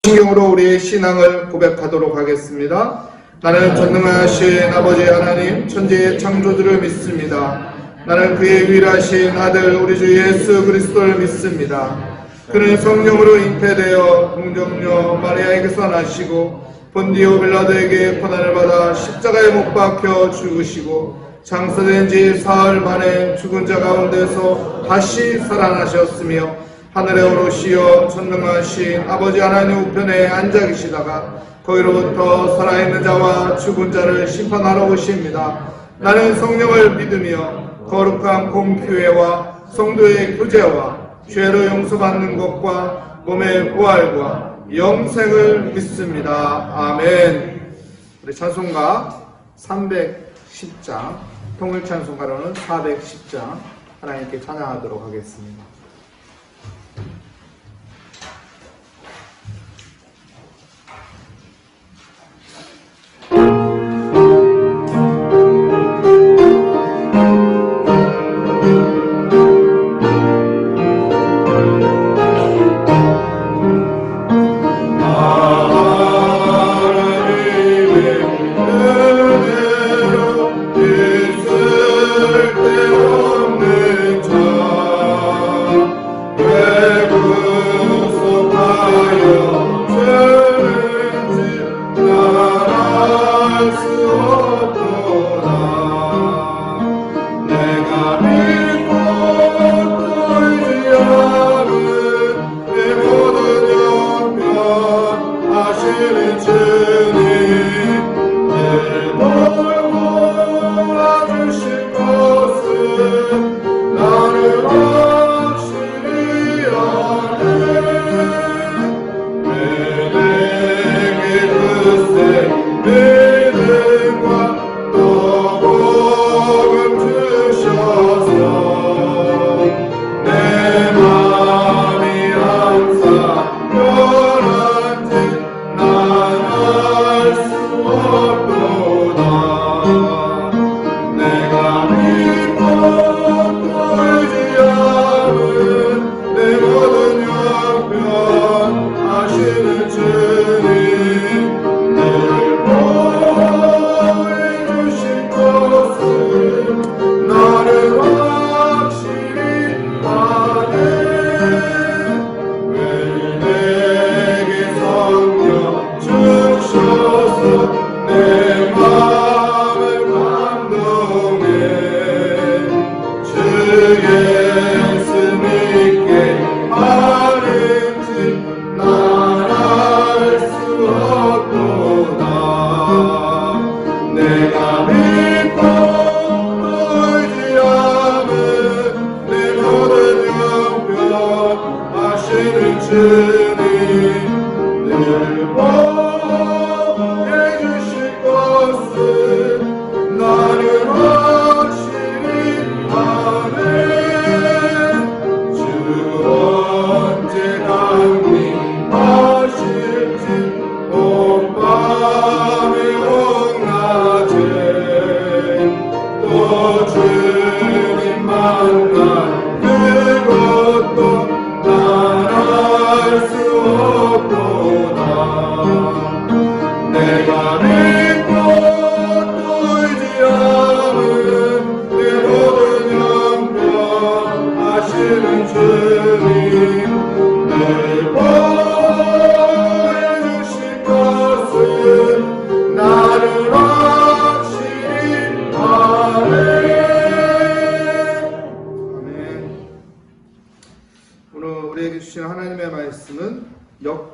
성경으로 우리의 신앙을 고백하도록 하겠습니다. 나는 전능하신 아버지 하나님 천지의 창조주를 믿습니다. 나는 그의 유일하신 아들 우리 주 예수 그리스도를 믿습니다. 그는 성령으로 잉태되어 동정녀 마리아에게서 나시고 본디오 빌라도에게 고난을 받아 십자가에 못 박혀 죽으시고 장사된 지 사흘 만에 죽은 자 가운데서 다시 살아나셨으며 하늘에 오르시어 전능하신 아버지 하나님 우편에 앉아 계시다가 거기로부터 살아있는 자와 죽은 자를 심판하러 오십니다. 나는 성령을 믿으며 거룩한 공교회와 성도의 교제와 죄로 용서받는 것과 몸의 부활과 영생을 믿습니다. 아멘. 우리 찬송가 310장, 통일 찬송가로는 410장 하나님께 찬양하도록 하겠습니다.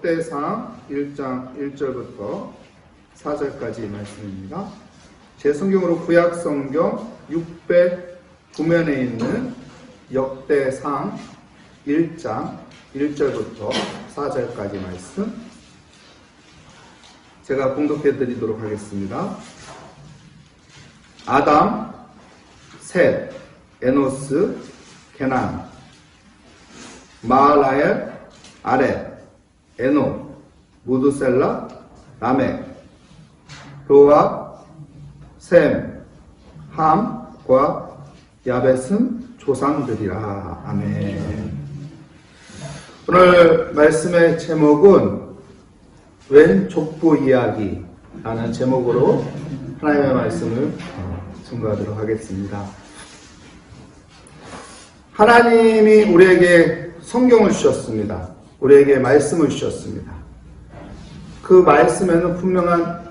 역대상 1장 1절부터 4절까지 말씀입니다. 제 성경으로 구약 성경 609면에 있는 역대상 1장 1절부터 4절까지 말씀 제가 봉독해 드리도록 하겠습니다. 아담, 셋, 에노스, 게난, 마하라엘, 아렛, 에노, 무드셀라, 라멕, 노아, 셈, 함과 야벳은 조상들이라. 아멘. 오늘 말씀의 제목은 웬 족보 이야기라는 제목으로 하나님의 말씀을 증거하도록 하겠습니다. 하나님이 우리에게 성경을 주셨습니다. 우리에게 말씀을 주셨습니다. 그 말씀에는 분명한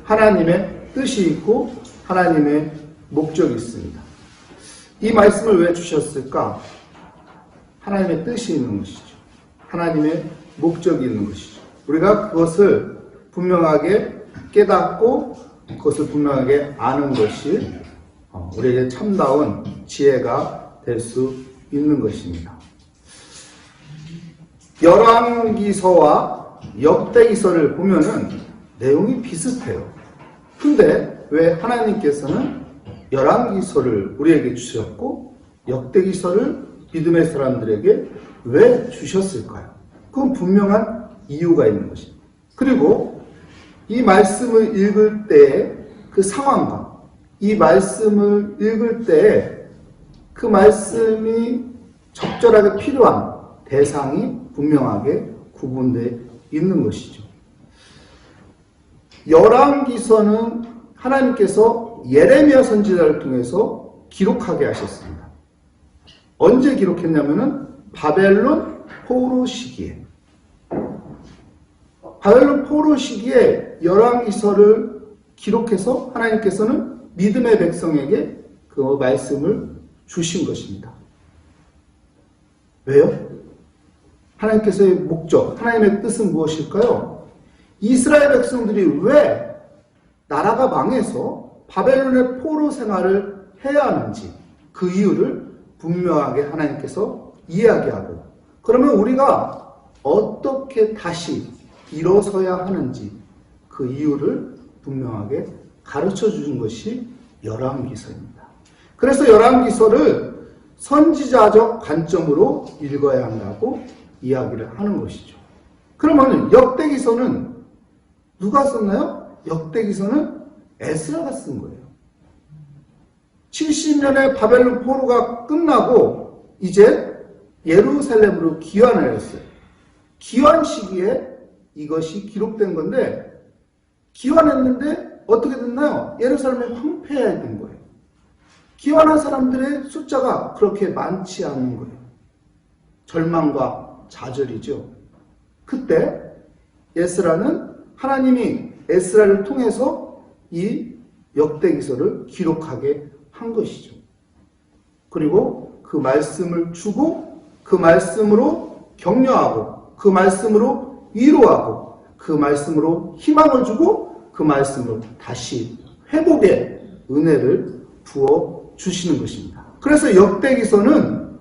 하나님의 뜻이 있고 하나님의 목적이 있습니다. 이 말씀을 왜 주셨을까? 하나님의 뜻이 있는 것이죠. 하나님의 목적이 있는 것이죠. 우리가 그것을 분명하게 깨닫고 그것을 분명하게 아는 것이 우리에게 참다운 지혜가 될 수 있는 것입니다. 열왕기서와 역대기서를 보면은 내용이 비슷해요. 근데 왜 하나님께서는 열왕기서를 우리에게 주셨고 역대기서를 믿음의 사람들에게 왜 주셨을까요? 그건 분명한 이유가 있는 것입니다. 그리고 이 말씀을 읽을 때의 그 상황과 이 말씀을 읽을 때에 그 말씀이 적절하게 필요한 대상이 분명하게 구분되어 있는 것이죠. 열왕기서는 하나님께서 예레미야 선지자를 통해서 기록하게 하셨습니다. 언제 기록했냐면은 바벨론 포로 시기에. 바벨론 포로 시기에 열왕기서를 기록해서 하나님께서는 믿음의 백성에게 그 말씀을 주신 것입니다. 왜요? 하나님께서의 목적, 하나님의 뜻은 무엇일까요? 이스라엘 백성들이 왜 나라가 망해서 바벨론의 포로 생활을 해야 하는지 그 이유를 분명하게 하나님께서 이야기하고 그러면 우리가 어떻게 다시 일어서야 하는지 그 이유를 분명하게 가르쳐 주는 것이 열왕기서입니다. 그래서 열왕기서를 선지자적 관점으로 읽어야 한다고 이야기를 하는 것이죠. 그러면 역대기서는 누가 썼나요? 역대기서는 에스라가 쓴 거예요. 70년의 바벨론 포로가 끝나고 이제 예루살렘으로 귀환을 했어요. 귀환 시기에 이것이 기록된 건데 귀환했는데 어떻게 됐나요? 예루살렘이 황폐해야 된 거예요. 귀환한 사람들의 숫자가 그렇게 많지 않은 거예요. 절망과 좌절이죠. 그때 에스라는 하나님이 에스라를 통해서 이 역대기서를 기록하게 한 것이죠. 그리고 그 말씀을 주고 그 말씀으로 격려하고 그 말씀으로 위로하고 그 말씀으로 희망을 주고 그 말씀으로 다시 회복의 은혜를 부어 주시는 것입니다. 그래서 역대기서는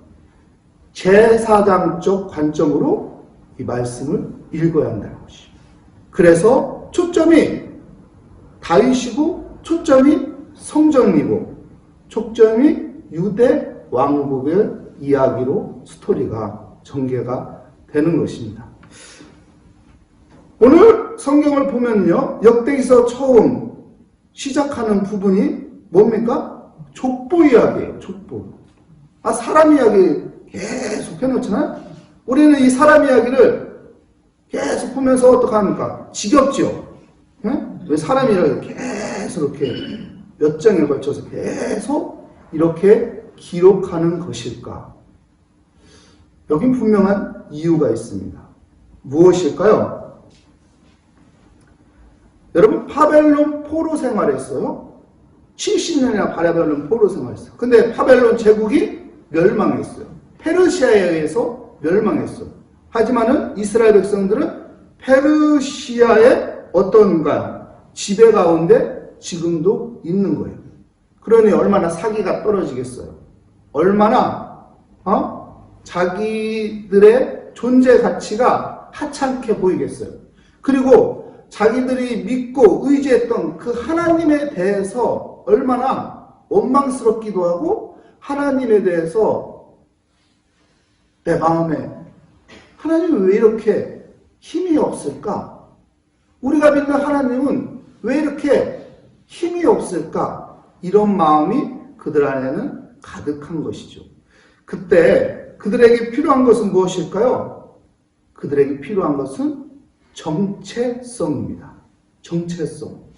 제사장적 관점으로 이 말씀을 읽어야 한다는 것이죠. 그래서 초점이 다윗이고 초점이 성전이고 초점이 유대 왕국의 이야기로 스토리가 전개가 되는 것입니다. 오늘 성경을 보면요, 역대기서 처음 시작하는 부분이 뭡니까? 족보 이야기예요. 족보. 사람 이야기 계속 해놓잖아요. 우리는 이 사람 이야기를 계속 보면서 어떻게 합니까? 지겹죠. 네? 왜 사람 이야기를 계속 이렇게 몇 장에 걸쳐서 계속 이렇게 기록하는 것일까? 여긴 분명한 이유가 있습니다. 무엇일까요? 여러분, 바벨론 포로 생활했어요. 70년이나 바벨론 포로 생활했어요. 근데 바벨론 제국이 멸망했어요. 페르시아에 의해서 멸망했어요. 하지만은 이스라엘 백성들은 페르시아의 어떤가 지배 가운데 지금도 있는 거예요. 그러니 얼마나 사기가 떨어지겠어요. 얼마나 자기들의 존재 가치가 하찮게 보이겠어요. 그리고 자기들이 믿고 의지했던 그 하나님에 대해서 얼마나 원망스럽기도 하고 하나님에 대해서 내 마음에 하나님은 왜 이렇게 힘이 없을까? 우리가 믿는 하나님은 왜 이렇게 힘이 없을까? 이런 마음이 그들 안에는 가득한 것이죠. 그때 그들에게 필요한 것은 무엇일까요? 그들에게 필요한 것은 정체성입니다. 정체성.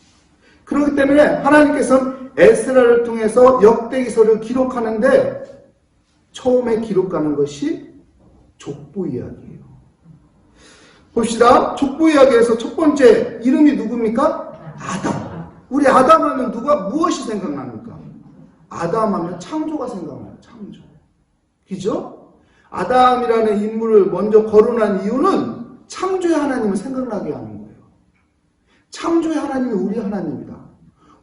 그렇기 때문에 하나님께서는 에스라를 통해서 역대기서를 기록하는데 처음에 기록하는 것이 족보 이야기예요. 봅시다. 족보 이야기에서 첫 번째 이름이 누굽니까? 아담. 우리 아담 하면 무엇이 생각납니까? 아담 하면 창조가 생각나요. 창조. 그죠? 아담이라는 인물을 먼저 거론한 이유는 창조의 하나님을 생각나게 하는 거예요. 창조의 하나님이 우리 하나님이다.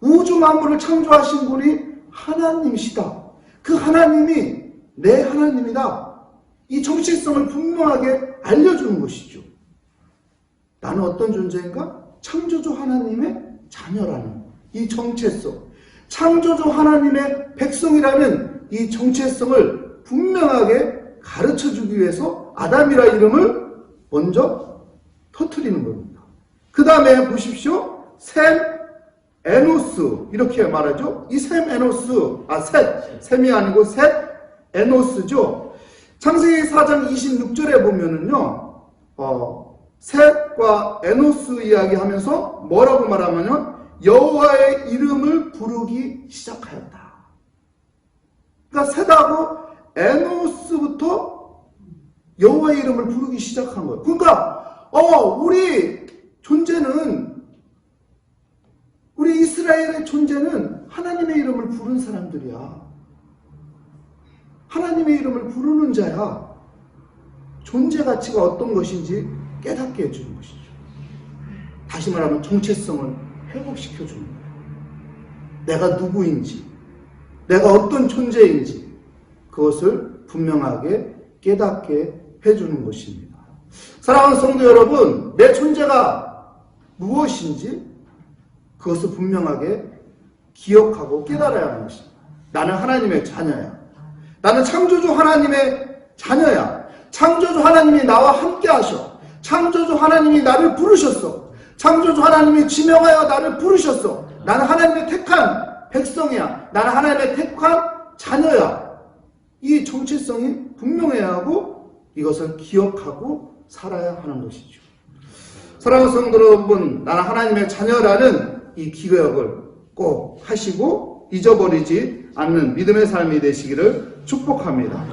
우주 만물을 창조하신 분이 하나님이시다. 그 하나님이 내 하나님이다. 이 정체성을 분명하게 알려주는 것이죠. 나는 어떤 존재인가? 창조주 하나님의 자녀라는 이 정체성. 창조주 하나님의 백성이라는 이 정체성을 분명하게 가르쳐주기 위해서 아담이라 이름을 먼저 터뜨리는 겁니다. 그 다음에 보십시오. 셈, 에노스 이렇게 말하죠. 이 셈, 에노스, 셈이 아니고 셋, 에노스죠. 창세기 4장 26절에 보면은요, 셋과 에노스 이야기하면서 뭐라고 말하면요, 여호와의 이름을 부르기 시작하였다. 그러니까 셋하고 에노스부터 여호와의 이름을 부르기 시작한 거예요. 그러니까 우리 존재는, 우리 이스라엘의 존재는 하나님의 이름을 부른 사람들이야. 하나님의 이름을 부르는 자야. 존재 가치가 어떤 것인지 깨닫게 해주는 것이죠. 다시 말하면 정체성을 회복시켜주는 거예요. 내가 누구인지, 내가 어떤 존재인지 그것을 분명하게 깨닫게 해주는 것입니다. 사랑하는 성도 여러분, 내 존재가 무엇인지 그것을 분명하게 기억하고 깨달아야 하는 것입니다. 나는 하나님의 자녀야. 나는 창조주 하나님의 자녀야. 창조주 하나님이 나와 함께 하셔. 창조주 하나님이 나를 부르셨어. 창조주 하나님이 지명하여 나를 부르셨어. 나는 하나님의 택한 백성이야. 나는 하나님의 택한 자녀야. 이 정체성이 분명해야 하고 이것을 기억하고 살아야 하는 것이죠. 사랑하는 성도 여러분, 나는 하나님의 자녀라는 이 기억을 꼭 하시고 잊어버리지 않는 믿음의 삶이 되시기를 축복합니다.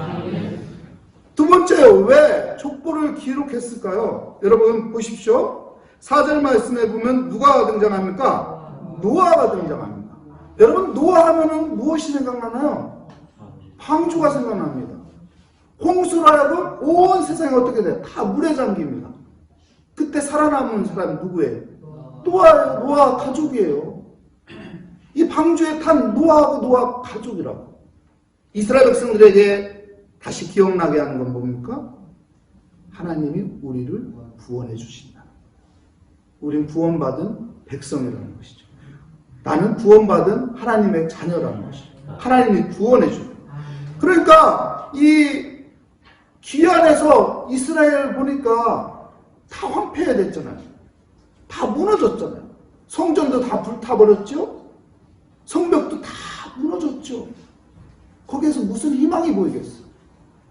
두 번째, 왜 족보를 기록했을까요? 여러분 보십시오. 4절 말씀에 보면 누가 등장합니까? 노아가 등장합니다. 여러분, 노아 하면은 무엇이 생각나나요? 방주가 생각납니다. 홍수로 하여금 온 세상이 어떻게 돼요? 다 물에 잠깁니다. 그때 살아남은 사람이 누구예요? 노아 가족이에요. 이 방주에 탄 노아하고 노아 가족이라고. 이스라엘 백성들에게 다시 기억나게 하는 건 뭡니까? 하나님이 우리를 구원해 주신다. 우린 구원받은 백성이라는 것이죠. 나는 구원받은 하나님의 자녀라는 것이죠. 하나님이 구원해 준다. 그러니까 이 기안에서 이스라엘 보니까 다 황폐해졌잖아요. 다 무너졌잖아요. 성전도 다 불타버렸죠. 성벽도 다 무너졌죠. 거기에서 무슨 희망이 보이겠어?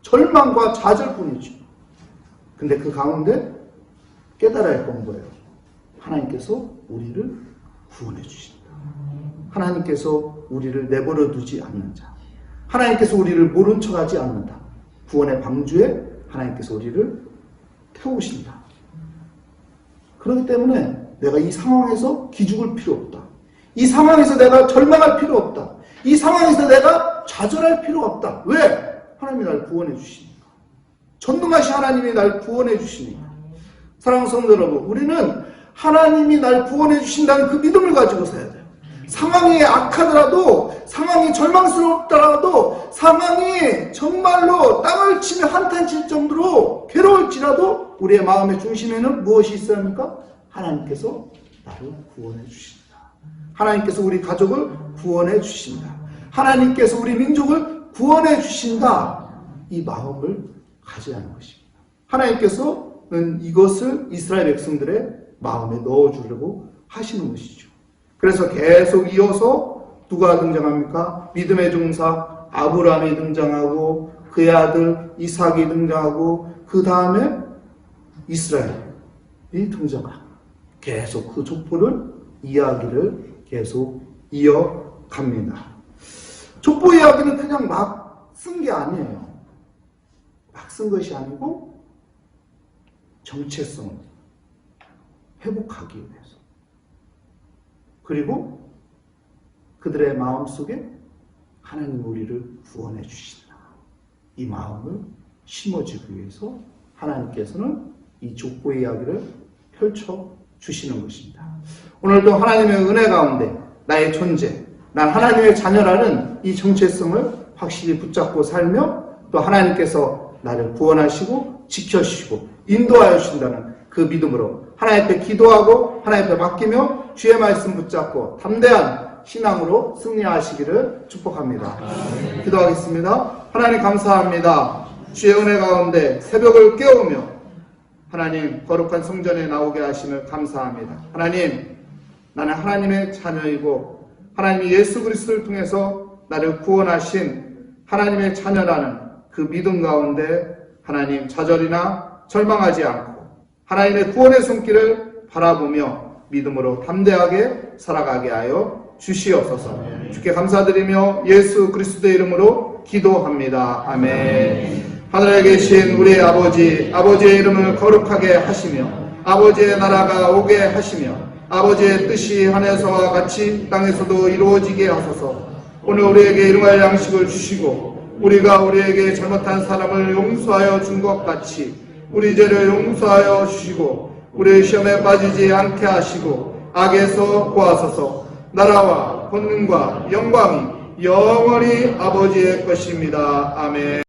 절망과 좌절뿐이죠. 근데 그 가운데 깨달아야 했던 거예요. 하나님께서 우리를 구원해 주신다. 하나님께서 우리를 내버려 두지 않는 자. 하나님께서 우리를 모른 척하지 않는다. 구원의 방주에 하나님께서 우리를 태우신다. 그렇기 때문에 내가 이 상황에서 기죽을 필요 없다. 이 상황에서 내가 절망할 필요 없다. 이 상황에서 내가 좌절할 필요 없다. 왜? 하나님이 날 구원해 주시니까. 전능하신 하나님이 날 구원해 주시니까. 사랑하는 성도 여러분, 우리는 하나님이 날 구원해 주신다는 그 믿음을 가지고 살아야 돼요. 상황이 악하더라도, 상황이 절망스럽더라도, 상황이 정말로 땅을 치며 한탄칠 정도로 괴로울지라도 우리의 마음의 중심에는 무엇이 있어야 합니까? 하나님께서 나를 구원해 주신다. 하나님께서 우리 가족을 구원해 주신다. 하나님께서 우리 민족을 구원해 주신다. 이 마음을 가져야 하는 것입니다. 하나님께서는 이것을 이스라엘 백성들의 마음에 넣어주려고 하시는 것이죠. 그래서 계속 이어서 누가 등장합니까? 믿음의 종사 아브라함이 등장하고 그의 아들 이삭이 등장하고 그 다음에 이스라엘. 이 등자가 계속 그 족보를 이야기를 계속 이어갑니다. 족보 이야기는 그냥 막 쓴 게 아니에요. 막 쓴 것이 아니고 정체성을 회복하기 위해서, 그리고 그들의 마음속에 하나님 우리를 구원해 주신다, 이 마음을 심어주기 위해서 하나님께서는 이 족보 이야기를 펼쳐 주시는 것입니다. 오늘도 하나님의 은혜 가운데 나의 존재, 난 하나님의 자녀라는 이 정체성을 확실히 붙잡고 살며, 또 하나님께서 나를 구원하시고 지켜주시고 인도하여 주신다는 그 믿음으로 하나님 앞에 기도하고 하나님 앞에 맡기며 주의 말씀 붙잡고 담대한 신앙으로 승리하시기를 축복합니다. 기도하겠습니다. 하나님 감사합니다. 주의 은혜 가운데 새벽을 깨우며 하나님 거룩한 성전에 나오게 하심을 감사합니다. 하나님, 나는 하나님의 자녀이고 하나님 예수 그리스도를 통해서 나를 구원하신 하나님의 자녀라는 그 믿음 가운데 하나님 좌절이나 절망하지 않고 하나님의 구원의 손길을 바라보며 믿음으로 담대하게 살아가게 하여 주시옵소서. 주께 감사드리며 예수 그리스도의 이름으로 기도합니다. 아멘. 하늘에 계신 우리 아버지, 아버지의 이름을 거룩하게 하시며 아버지의 나라가 오게 하시며 아버지의 뜻이 하늘에서와 같이 땅에서도 이루어지게 하소서. 오늘 우리에게 일용할 양식을 주시고 우리가 우리에게 잘못한 사람을 용서하여 준 것 같이 우리 죄를 용서하여 주시고 우리 시험에 빠지지 않게 하시고 악에서 구하소서. 나라와 권능과 영광이 영원히 아버지의 것입니다. 아멘.